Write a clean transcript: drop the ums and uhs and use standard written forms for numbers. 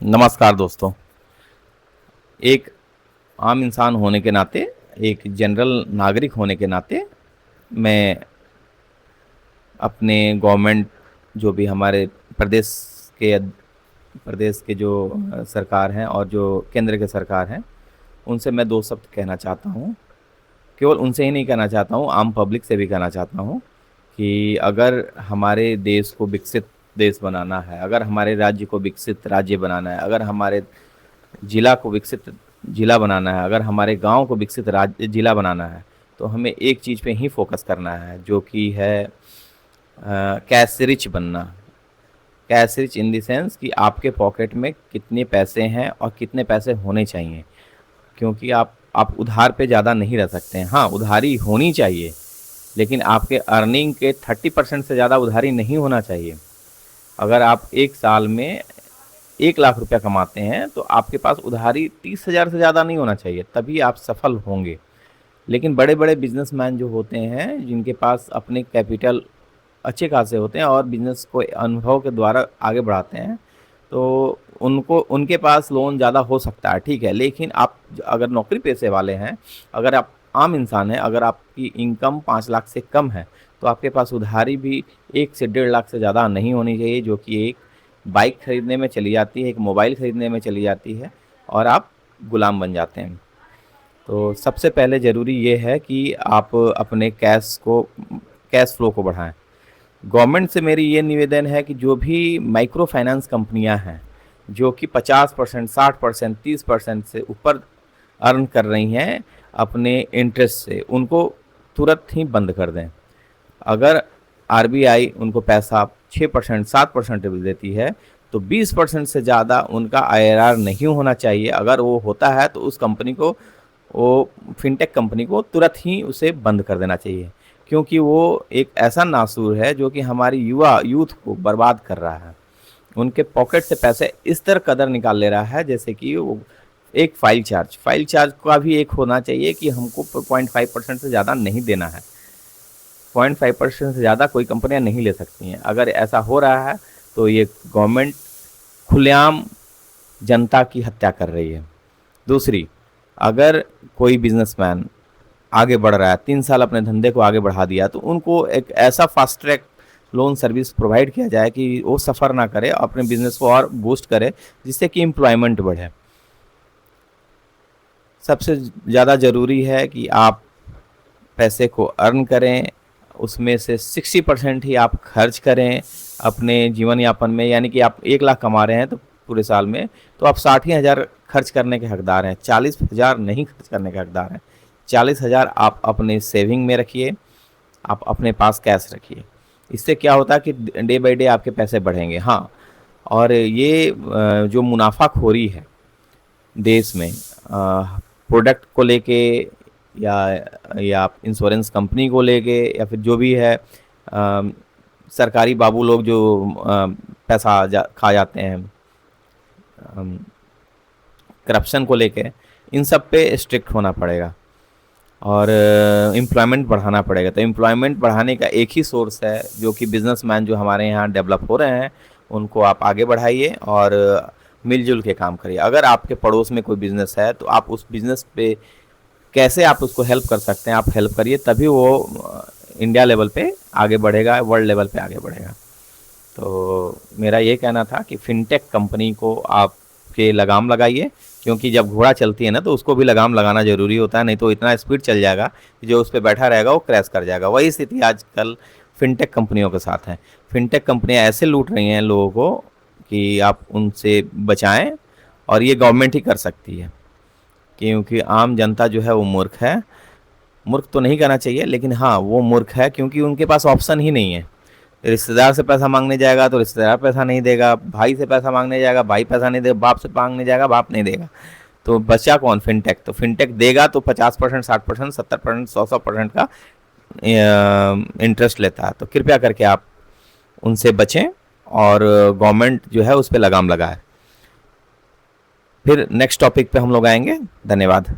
नमस्कार दोस्तों। एक आम इंसान होने के नाते, एक जनरल नागरिक होने के नाते मैं अपने गवर्नमेंट, जो भी हमारे प्रदेश के प्रदेश के जो सरकार हैं और जो केंद्र के सरकार हैं, उनसे मैं दो शब्द कहना चाहता हूँ। केवल उनसे ही नहीं कहना चाहता हूँ, आम पब्लिक से भी कहना चाहता हूँ कि अगर हमारे देश को विकसित देश बनाना है, अगर हमारे राज्य को विकसित राज्य बनाना है, अगर हमारे जिला को विकसित जिला बनाना है, अगर हमारे गांव को विकसित राज्य जिला बनाना है, तो हमें एक चीज़ पे ही फोकस करना है, जो कि है कैश रिच बनना। Cash rich in the sense कि आपके पॉकेट में कितने पैसे हैं और कितने पैसे होने चाहिए, क्योंकि आप उधार पे ज़्यादा नहीं रह सकते हैं। हाँ, उधारी होनी चाहिए, लेकिन आपके अर्निंग के 30% से ज़्यादा उधारी नहीं होना चाहिए। अगर आप एक साल में 1 लाख रुपया कमाते हैं तो आपके पास उधारी 30,000 से ज़्यादा नहीं होना चाहिए, तभी आप सफल होंगे। लेकिन बड़े बड़े बिजनेसमैन जो होते हैं, जिनके पास अपने कैपिटल अच्छे खासे होते हैं और बिजनेस को अनुभव के द्वारा आगे बढ़ाते हैं, तो उनके पास लोन ज़्यादा हो सकता है, ठीक है। लेकिन आप अगर नौकरी पेशे वाले हैं, अगर आप आम इंसान हैं, अगर आपकी इनकम 5 लाख से कम है, तो आपके पास उधारी भी 1 से 1.5 लाख से ज़्यादा नहीं होनी चाहिए, जो कि एक बाइक खरीदने में चली जाती है, एक मोबाइल खरीदने में चली जाती है, और आप गुलाम बन जाते हैं। तो सबसे पहले ज़रूरी ये है कि आप अपने कैश फ्लो को बढ़ाएं। गवर्नमेंट से मेरी ये निवेदन है कि जो भी माइक्रो फाइनेंस कंपनियां हैं, जो कि 50%, 60%, 30% से ऊपर अर्न कर रही हैं अपने इंटरेस्ट से, उनको तुरंत ही बंद कर दें। अगर आरबीआई उनको पैसा 6%, 7% देती है, तो 20% से ज़्यादा उनका आईआरआर नहीं होना चाहिए। अगर वो होता है तो उस कंपनी को, वो फिनटेक कंपनी को तुरंत ही उसे बंद कर देना चाहिए, क्योंकि वो एक ऐसा नासूर है जो कि हमारी यूथ को बर्बाद कर रहा है। उनके पॉकेट से पैसे इस तरह कदर निकाल ले रहा है, जैसे कि वो एक फाइल चार्ज का भी एक होना चाहिए कि हमको 0.5% से ज़्यादा नहीं देना है। 0.5% से ज़्यादा कोई कंपनियां नहीं ले सकती हैं। अगर ऐसा हो रहा है तो ये गवर्नमेंट खुलेआम जनता की हत्या कर रही है। दूसरी, अगर कोई बिजनेसमैन आगे बढ़ रहा है, 3 साल अपने धंधे को आगे बढ़ा दिया, तो उनको एक ऐसा fast track loan service provide किया जाए कि वो सफ़र ना करे, अपने बिजनेस को और बूस्ट करे, जिससे कि एम्प्लॉयमेंट बढ़े। सबसे ज़्यादा ज़रूरी है कि आप पैसे को अर्न करें, उसमें से 60% ही आप खर्च करें अपने जीवन यापन में। यानी कि आप 1 लाख कमा रहे हैं तो पूरे साल में, तो आप 60,000 खर्च करने के हकदार हैं, 40,000 नहीं खर्च करने के हकदार हैं। 40,000 आप अपने सेविंग में रखिए, आप अपने पास कैश रखिए। इससे क्या होता है कि डे बाई डे आपके पैसे बढ़ेंगे। हाँ, और ये जो मुनाफाखोरी है देश में, प्रोडक्ट को लेके या इंश्योरेंस कंपनी को लेके, या फिर जो भी है, सरकारी बाबू लोग जो पैसा खा जाते हैं, करप्शन को लेके, इन सब पे स्ट्रिक्ट होना पड़ेगा और एम्प्लॉयमेंट बढ़ाना पड़ेगा। तो एम्प्लॉयमेंट बढ़ाने का एक ही सोर्स है, जो कि बिजनेसमैन जो हमारे यहाँ डेवलप हो रहे हैं, उनको आप आगे बढ़ाइए और मिलजुल के काम करिए। अगर आपके पड़ोस में कोई बिजनेस है तो आप उस बिजनेस पे कैसे आप उसको हेल्प कर सकते हैं, आप हेल्प करिए, तभी वो इंडिया लेवल पे आगे बढ़ेगा, वर्ल्ड लेवल पे आगे बढ़ेगा। तो मेरा ये कहना था कि फिनटेक कंपनी को आपके लगाम लगाइए, क्योंकि जब घोड़ा चलती है ना, तो उसको भी लगाम लगाना ज़रूरी होता है, नहीं तो इतना स्पीड चल जाएगा कि जो उस पर बैठा रहेगा वो क्रैश कर जाएगा। वही स्थिति आजकल फिनटेक कंपनियों के साथ है। फिनटेक कंपनियां ऐसे लूट रही हैं लोगों को कि आप उनसे बचाएं, और ये गवर्नमेंट ही कर सकती है, क्योंकि आम जनता जो है वो मूर्ख है। मूर्ख तो नहीं कहना चाहिए, लेकिन हाँ, वो मूर्ख है क्योंकि उनके पास ऑप्शन ही नहीं है। रिश्तेदार से पैसा मांगने जाएगा तो रिश्तेदार पैसा नहीं देगा, भाई से पैसा मांगने जाएगा भाई पैसा नहीं देगा, बाप से मांगने जाएगा बाप नहीं देगा, तो बचा कौन? फिनटेक। तो फिनटेक देगा तो 50%, 60%, 70%, 100% का इंटरेस्ट लेता है। तो कृपया करके आप उनसे बचें और गवर्नमेंट जो है उस पर लगाम लगाए। फिर नेक्स्ट टॉपिक पे हम लोग आएंगे। धन्यवाद।